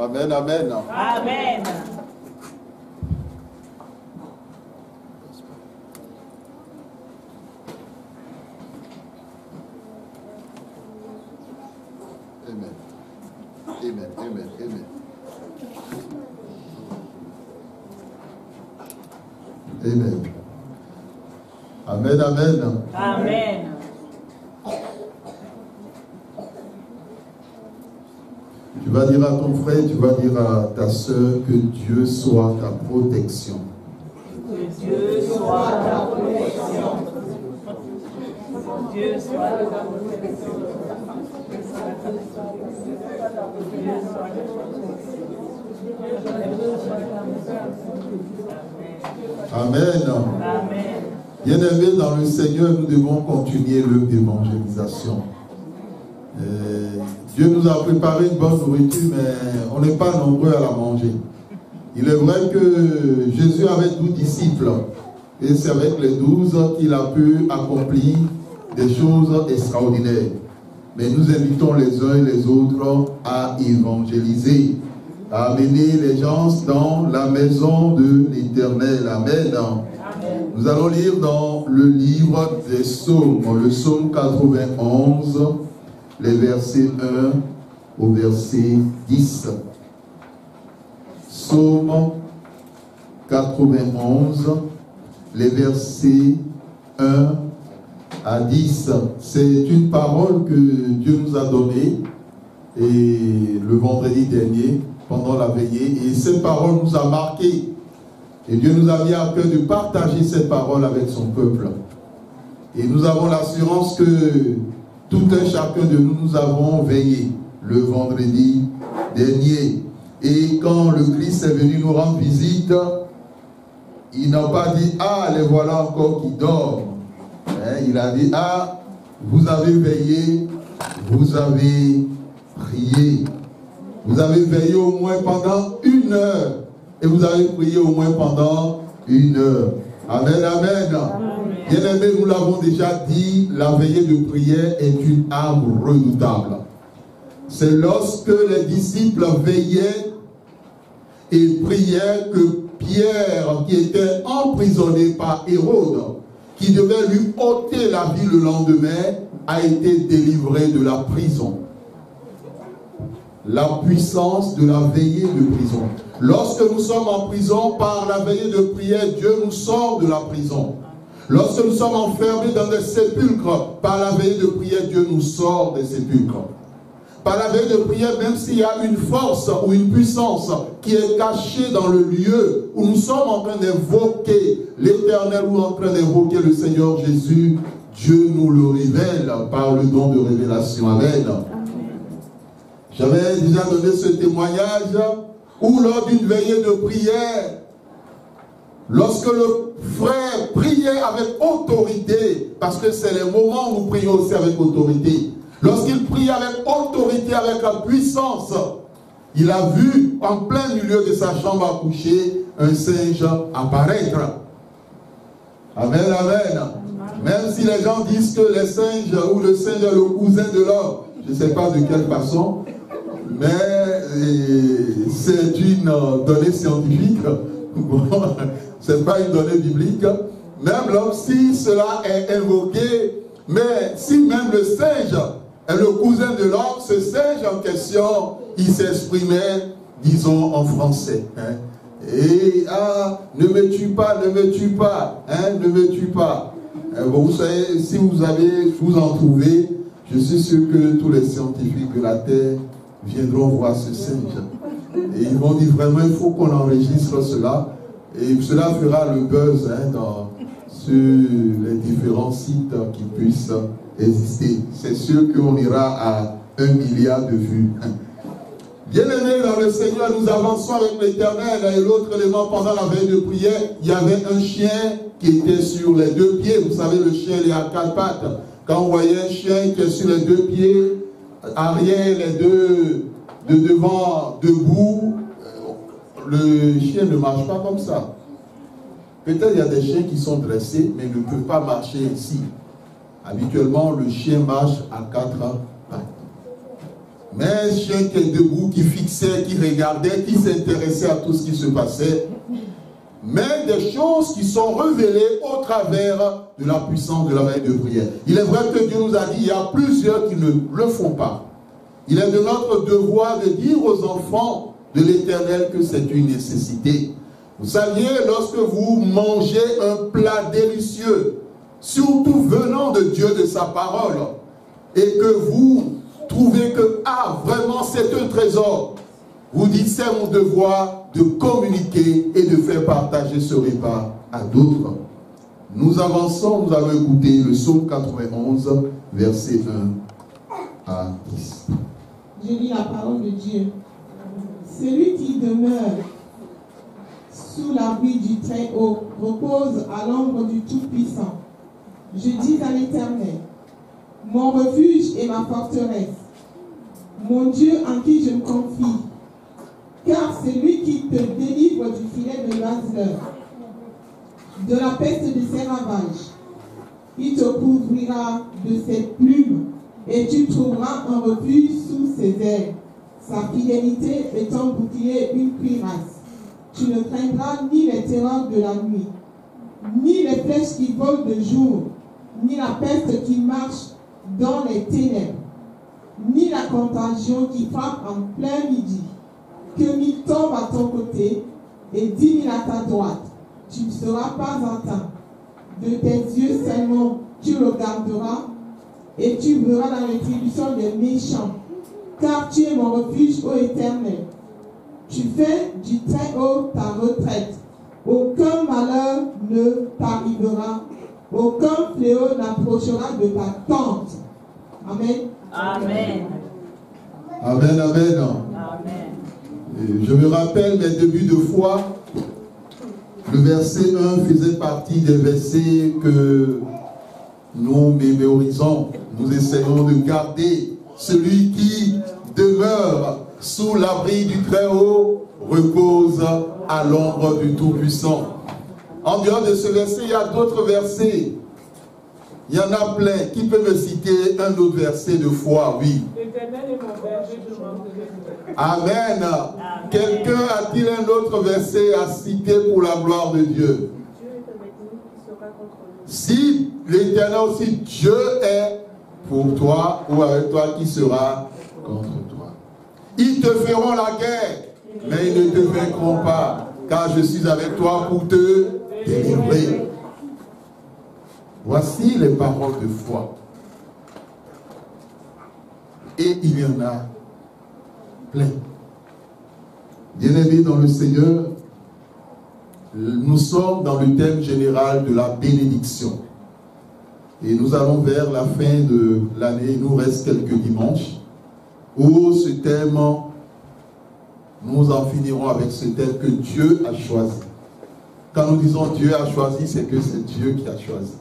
Amen, amen. Amen. Amen. Amen, amen, amen. Amen. Amen, amen. Amen. Tu vas dire à ton frère, tu vas dire à ta soeur que Dieu soit ta protection. Que Dieu soit ta protection. Dieu soit ta protection. Amen. Amen. Bien-aimés dans le Seigneur, nous devons continuer l'œuvre d'évangélisation. Dieu nous a préparé une bonne nourriture, mais on n'est pas nombreux à la manger. Il est vrai que Jésus avait 12 disciples, et c'est avec les 12 qu'il a pu accomplir des choses extraordinaires. Mais nous invitons les uns et les autres à évangéliser, à amener les gens dans la maison de l'Éternel. Amen. Nous allons lire dans le livre des psaumes, le psaume 91, les versets 1 au verset 10. Psaume 91, les versets 1 à 10. C'est une parole que Dieu nous a donnée et le vendredi dernier, pendant la veillée. Et cette parole nous a marqués. Et Dieu nous a mis à cœur de partager cette parole avec son peuple. Et nous avons l'assurance que tout un chacun de nous, nous avons veillé le vendredi dernier. Et quand le Christ est venu nous rendre visite, il n'a pas dit « Ah, les voilà encore qui dorment ». Il a dit « Ah, vous avez veillé, vous avez prié. Vous avez veillé au moins pendant 1 heure. Et vous avez prié au moins pendant 1 heure. » Amen, amen. Bien-aimés, nous l'avons déjà dit, la veillée de prière est une arme redoutable. C'est lorsque les disciples veillaient et priaient que Pierre, qui était emprisonné par Hérode, qui devait lui ôter la vie le lendemain, a été délivré de la prison. La puissance de la veillée de prison. Lorsque nous sommes en prison, par la veillée de prière, Dieu nous sort de la prison. Lorsque nous sommes enfermés dans des sépulcres, par la veillée de prière, Dieu nous sort des sépulcres. Par la veillée de prière, même s'il y a une force ou une puissance qui est cachée dans le lieu où nous sommes en train d'évoquer l'Éternel ou en train d'évoquer le Seigneur Jésus, Dieu nous le révèle par le don de révélation. Amen. J'avais déjà donné ce témoignage où lors d'une veillée de prière, lorsque le frère priait avec autorité, parce que c'est les moments où nous prions aussi avec autorité, lorsqu'il prie avec autorité, avec la puissance, il a vu en plein milieu de sa chambre à coucher un singe apparaître. Amen, amen. Même si les gens disent que les singes ou le singe est le cousin de l'homme, je ne sais pas de quelle façon, mais c'est une donnée scientifique. Ce n'est pas une donnée biblique. Même l'homme, si cela est invoqué, mais si même le singe est le cousin de l'homme, ce singe en question, il s'exprimait, disons, en français. Et ah, ne me tue pas, ne me tue pas, ne me tue pas. Bon, vous savez, si vous en trouvez, je suis sûr que tous les scientifiques de la Terre viendront voir ce singe. Et ils vont dire vraiment, il faut qu'on enregistre cela. Et cela fera le buzz sur les différents sites qui puissent exister. C'est sûr qu'on ira à 1 milliard de vues. Bien-aimés dans le Seigneur, nous avançons avec l'Éternel. Et l'autre élément, pendant la veille de prière, il y avait un chien qui était sur les 2 pieds. Vous savez, le chien, il est à 4 pattes. Quand on voyait un chien qui est sur les 2 pieds, arrière, les deux de devant, debout, le chien ne marche pas comme ça. Peut-être il y a des chiens qui sont dressés, mais ne peuvent pas marcher ici. Habituellement, le chien marche à 4 pattes. Mais un chien qui est debout, qui fixait, qui regardait, qui s'intéressait à tout ce qui se passait. Mais des choses qui sont révélées au travers de la puissance de la veille de prière. Il est vrai que Dieu nous a dit, il y a plusieurs qui ne le font pas. Il est de notre devoir de dire aux enfants de l'Éternel que c'est une nécessité. Vous saviez, lorsque vous mangez un plat délicieux, surtout venant de Dieu, de sa parole, et que vous trouvez que, ah, vraiment c'est un trésor, vous dites, c'est mon devoir de communiquer et de faire partager ce repas à d'autres. Nous avançons, nous allons écouter le psaume 91, verset 1 à 10. Je lis la parole de Dieu. Celui qui demeure sous l'abri du Très-Haut repose à l'ombre du Tout-Puissant. Je dis à l'Éternel, mon refuge et ma forteresse, mon Dieu en qui je me confie, car c'est lui qui te délivre du filet de l'oiseleur, de la peste de ses ravages. Il te couvrira de ses plumes, et tu trouveras un refuge sous ses ailes. Sa fidélité est un bouclier et une cuirasse. Tu ne craindras ni les terreurs de la nuit, ni les flèches qui volent de jour, ni la peste qui marche dans les ténèbres, ni la contagion qui frappe en plein midi. Que 1000 tombent à ton côté et 10 000 à ta droite, tu ne seras pas atteint. De tes yeux seulement tu regarderas et tu verras la rétribution des méchants, car tu es mon refuge, ô Éternel. Tu fais du Très-Haut ta retraite. Aucun malheur ne t'arrivera, aucun fléau n'approchera de ta tente. Amen. Amen. Amen, amen. Amen. Et je me rappelle mes débuts de foi. Le verset 1 faisait partie des versets que nous mémorisons. Nous essayons de garder. Celui qui demeure sous l'abri du Très-Haut repose à l'ombre du Tout-Puissant. En dehors de ce verset, il y a d'autres versets. Il y en a plein. Qui peut me citer un autre verset de foi? Oui. L'Éternel est mon berger, je manquerai de rien. Amen. Quelqu'un a-t-il un autre verset à citer pour la gloire de Dieu? Dieu est avec nous, qui sera contre nous. Si l'Éternel aussi, Dieu est pour toi ou avec toi, qui sera contre toi? Ils te feront la guerre, mais ils ne te vaincront pas, car je suis avec toi pour te délivrer. Voici les paroles de foi. Et il y en a plein. Bien-aimés dans le Seigneur, nous sommes dans le thème général de la bénédiction. Et nous allons vers la fin de l'année, il nous reste quelques dimanches, où ce thème, nous en finirons avec ce thème que Dieu a choisi. Quand nous disons Dieu a choisi, c'est que c'est Dieu qui a choisi.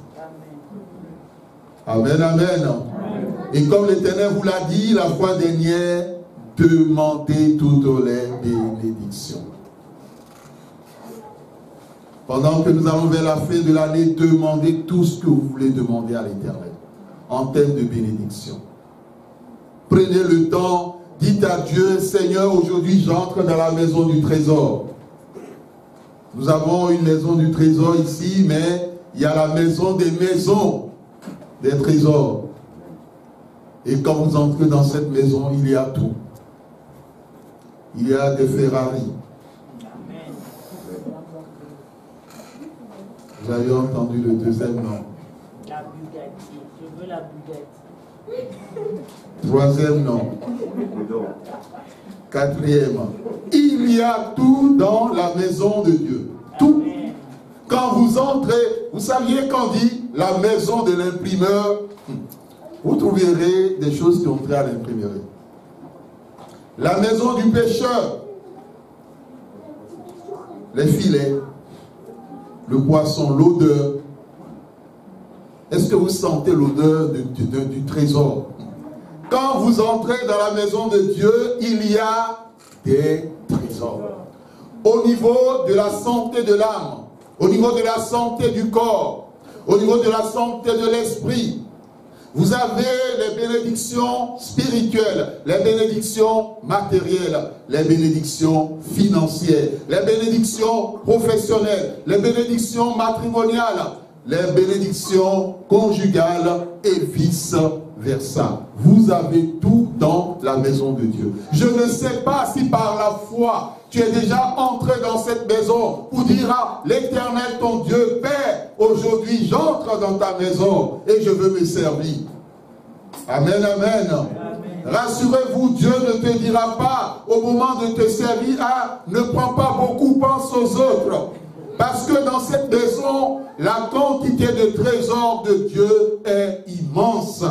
Amen, amen. Et comme l'Éternel vous l'a dit la fois dernière, demandez toutes les bénédictions. Pendant que nous allons vers la fin de l'année, demandez tout ce que vous voulez demander à l'Éternel en termes de bénédiction. Prenez le temps, dites à Dieu, Seigneur, aujourd'hui j'entre dans la maison du trésor. Nous avons une maison du trésor ici, mais il y a la maison des maisons des trésors. Et quand vous entrez dans cette maison, il y a tout. Il y a des Ferrari. Vous avez entendu le deuxième nom. La Bugatti. Je veux la Bugatti. Troisième nom. Quatrième. Il y a tout dans la maison de Dieu. Tout. Quand vous entrez, vous saviez qu'on dit la maison de l'imprimeur, vous trouverez des choses qui ont trait à l'imprimerie. La maison du pêcheur, les filets, le poisson, l'odeur. Est-ce que vous sentez l'odeur du trésor? Quand vous entrez dans la maison de Dieu, il y a des trésors. Au niveau de la santé de l'âme, au niveau de la santé du corps, au niveau de la santé de l'esprit, Vous avez les bénédictions spirituelles, les bénédictions matérielles, les bénédictions financières, les bénédictions professionnelles, les bénédictions matrimoniales, les bénédictions conjugales et vice-versa. Vous avez tout dans la maison de Dieu. Je ne sais pas si par la foi, tu es déjà entré dans cette maison pour dire à l'Éternel, ton Dieu, Père, aujourd'hui j'entre dans ta maison et je veux me servir. Amen, amen. Rassurez-vous, Dieu ne te dira pas au moment de te servir, ah, ne prends pas beaucoup, pense aux autres. Parce que dans cette maison, la quantité de trésors de Dieu est immense,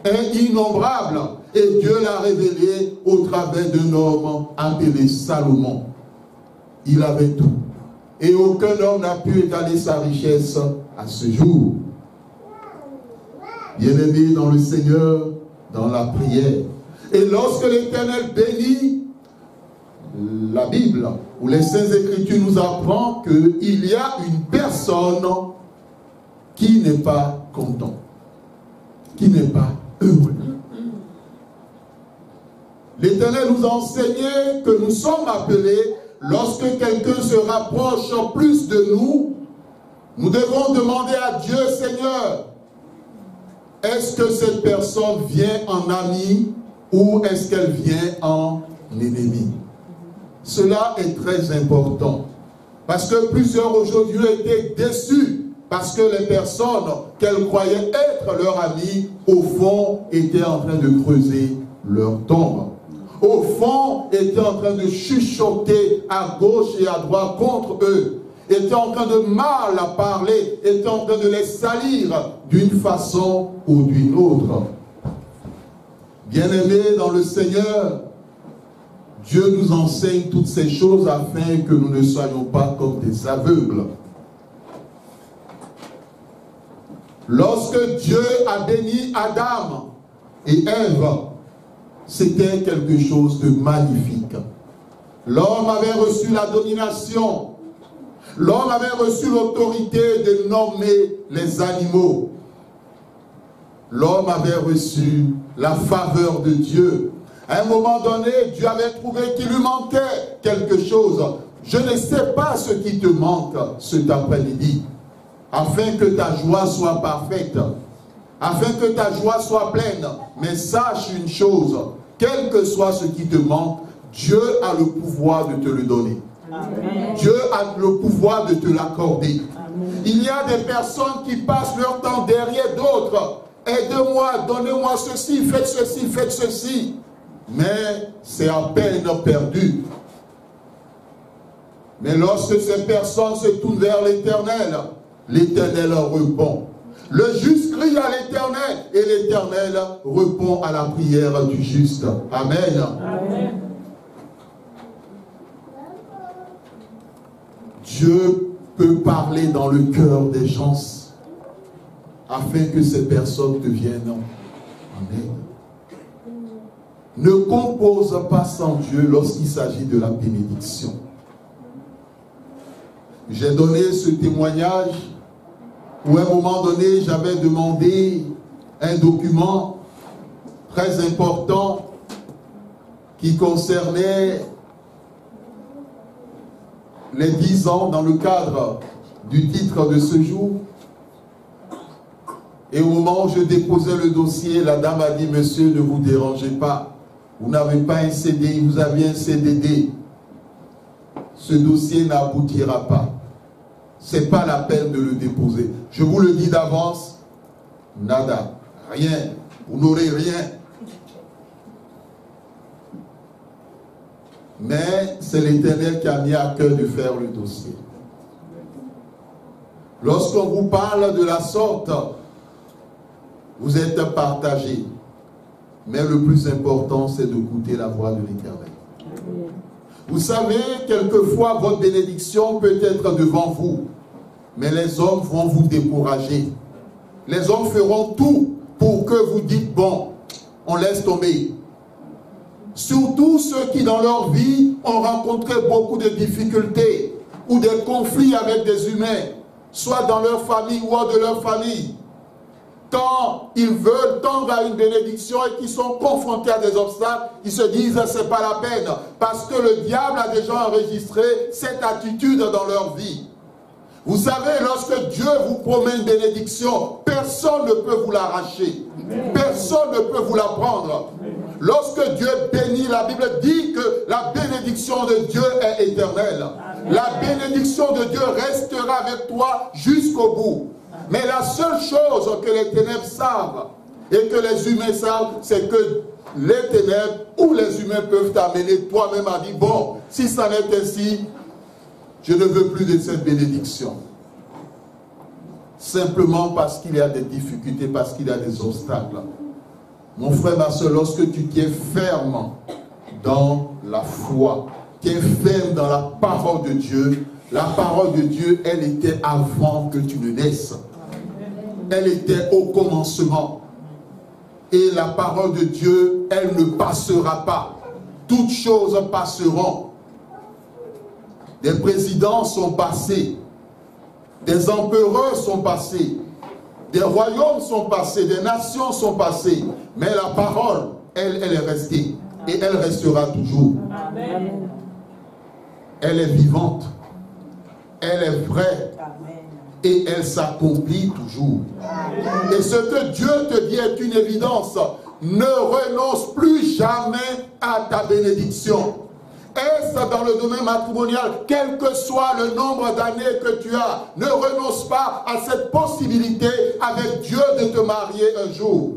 est innombrable. Et Dieu l'a révélé au travers d'un homme appelé Salomon. Il avait tout. Et aucun homme n'a pu égaler sa richesse à ce jour. Bien-aimé dans le Seigneur, dans la prière. Et lorsque l'Éternel bénit, la Bible ou les Saintes Écritures nous apprend qu'il y a une personne qui n'est pas content, qui n'est pas heureux. L'Éternel nous a enseigné que nous sommes appelés, lorsque quelqu'un se rapproche plus de nous, nous devons demander à Dieu, Seigneur, est-ce que cette personne vient en ami ou est-ce qu'elle vient en ennemi? Cela est très important. Parce que plusieurs aujourd'hui étaient déçus parce que les personnes qu'elles croyaient être leurs amis, au fond, étaient en train de creuser leur tombe. Au fond, étaient en train de chuchoter à gauche et à droite contre eux. Étaient en train de mal à parler, étaient en train de les salir d'une façon ou d'une autre. Bien-aimés dans le Seigneur, Dieu nous enseigne toutes ces choses afin que nous ne soyons pas comme des aveugles. Lorsque Dieu a béni Adam et Ève, c'était quelque chose de magnifique. L'homme avait reçu la domination. L'homme avait reçu l'autorité de nommer les animaux. L'homme avait reçu la faveur de Dieu. À un moment donné, Dieu avait trouvé qu'il lui manquait quelque chose. Je ne sais pas ce qui te manque cet après-midi, afin que ta joie soit parfaite, afin que ta joie soit pleine. Mais sache une chose, quel que soit ce qui te manque, Dieu a le pouvoir de te le donner. Amen. Dieu a le pouvoir de te l'accorder. Il y a des personnes qui passent leur temps derrière d'autres. Aide-moi, donnez-moi ceci, faites ceci, faites ceci. Mais c'est à peine perdu. Mais lorsque ces personnes se tournent vers l'Éternel, l'Éternel répond. Le juste crie à l'Éternel et l'Éternel répond à la prière du juste. Amen. Amen. Dieu peut parler dans le cœur des gens afin que ces personnes deviennent en aide. Ne compose pas sans Dieu lorsqu'il s'agit de la bénédiction. J'ai donné ce témoignage où à un moment donné, j'avais demandé un document très important qui concernait les 10 ans dans le cadre du titre de ce jour. Et au moment où je déposais le dossier, la dame a dit, monsieur, ne vous dérangez pas. Vous n'avez pas un CDI, vous avez un CDD. Ce dossier n'aboutira pas. Ce n'est pas la peine de le déposer. Je vous le dis d'avance, nada, rien. Vous n'aurez rien. Mais c'est l'Éternel qui a mis à cœur de faire le dossier. Lorsqu'on vous parle de la sorte, vous êtes partagé. Mais le plus important, c'est d'écouter la voix de l'Éternel. Vous savez, quelquefois, votre bénédiction peut être devant vous. Mais les hommes vont vous décourager. Les hommes feront tout pour que vous dites, bon, on laisse tomber. Surtout ceux qui, dans leur vie, ont rencontré beaucoup de difficultés ou des conflits avec des humains, soit dans leur famille ou hors de leur famille. quand ils veulent tendre à une bénédiction et qu'ils sont confrontés à des obstacles, ils se disent c'est pas la peine. Parce que le diable a déjà enregistré cette attitude dans leur vie. Vous savez, lorsque Dieu vous promet une bénédiction, personne ne peut vous l'arracher. Personne ne peut vous la prendre. Lorsque Dieu bénit, la Bible dit que la bénédiction de Dieu est éternelle. La bénédiction de Dieu restera avec toi jusqu'au bout. Mais la seule chose que les ténèbres savent et que les humains savent, c'est que les ténèbres ou les humains peuvent t'amener toi-même à dire, bon, si ça n'est ainsi, je ne veux plus de cette bénédiction. Simplement parce qu'il y a des difficultés, parce qu'il y a des obstacles. Mon frère, ma soeur, lorsque tu tiens ferme dans la foi, tu es ferme dans la parole de Dieu, la parole de Dieu, elle était avant que tu ne naisses. Elle était au commencement. Et la parole de Dieu, elle ne passera pas. Toutes choses passeront. Des présidents sont passés. Des empereurs sont passés. Des royaumes sont passés. Des nations sont passées. Mais la parole, elle est restée. Et elle restera toujours. Amen. Elle est vivante. Elle est vraie. Et elle s'accomplit toujours. Et ce que Dieu te dit est une évidence. Ne renonce plus jamais à ta bénédiction. Est-ce dans le domaine matrimonial, quel que soit le nombre d'années que tu as, ne renonce pas à cette possibilité avec Dieu de te marier un jour.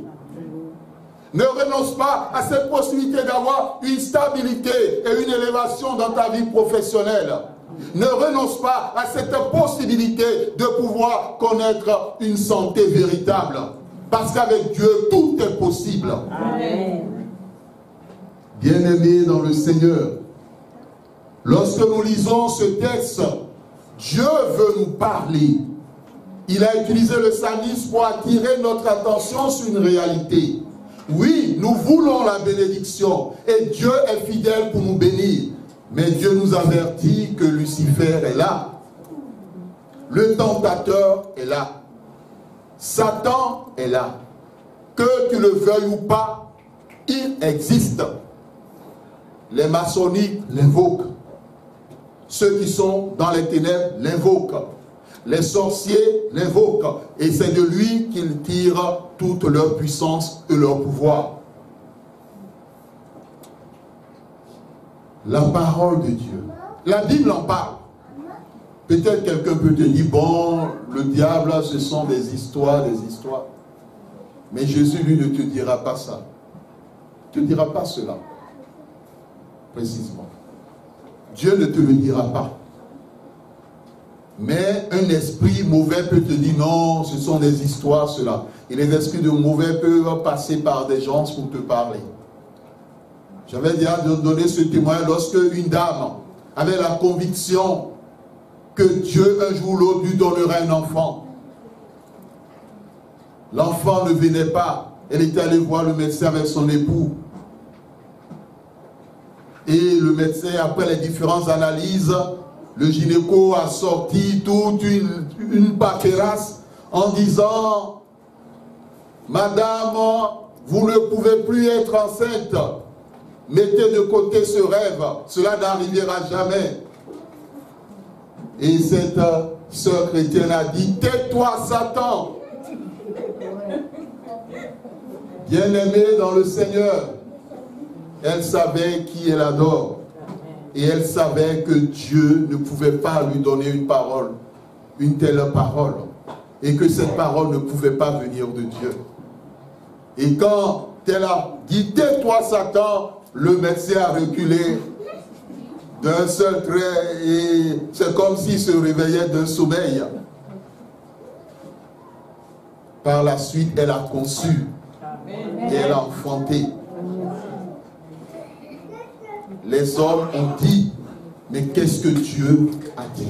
Ne renonce pas à cette possibilité d'avoir une stabilité et une élévation dans ta vie professionnelle. Ne renonce pas à cette possibilité de pouvoir connaître une santé véritable. Parce qu'avec Dieu, tout est possible. Amen. Bien-aimés dans le Seigneur, lorsque nous lisons ce texte, Dieu veut nous parler. Il a utilisé le psalmiste pour attirer notre attention sur une réalité. Oui, nous voulons la bénédiction et Dieu est fidèle pour nous bénir. Mais Dieu nous avertit que Lucifer est là. Le tentateur est là. Satan est là. Que tu le veuilles ou pas, il existe. Les maçonniques l'invoquent. Ceux qui sont dans les ténèbres l'invoquent. Les sorciers l'invoquent. Et c'est de lui qu'ils tirent toute leur puissance et leur pouvoir. La parole de Dieu. La Bible en parle. Peut-être quelqu'un peut te dire, bon, le diable, ce sont des histoires. Mais Jésus, lui, ne te dira pas ça. Il ne te dira pas cela. Précisément. Dieu ne te le dira pas. Mais un esprit mauvais peut te dire, non, ce sont des histoires, cela. Et les esprits de mauvais peuvent passer par des gens pour te parler. J'avais déjà donné ce témoin lorsque une dame avait la conviction que Dieu, un jour ou l'autre, lui donnerait un enfant. L'enfant ne venait pas. Elle était allée voir le médecin avec son époux. Et le médecin, après les différentes analyses, le gynéco a sorti toute une paquerasse en disant, Madame, vous ne pouvez plus être enceinte. Mettez de côté ce rêve, cela n'arrivera jamais. Et cette sœur chrétienne a dit, tais-toi Satan. Bien-aimée dans le Seigneur, elle savait qui elle adore. Et elle savait que Dieu ne pouvait pas lui donner une parole, une telle parole. Et que cette parole ne pouvait pas venir de Dieu. Et quand elle a dit, tais-toi Satan, le médecin a reculé d'un seul trait et c'est comme s'il se réveillait d'un sommeil. Par la suite, elle a conçu et elle a enfanté. Les hommes ont dit, mais qu'est-ce que Dieu a dit?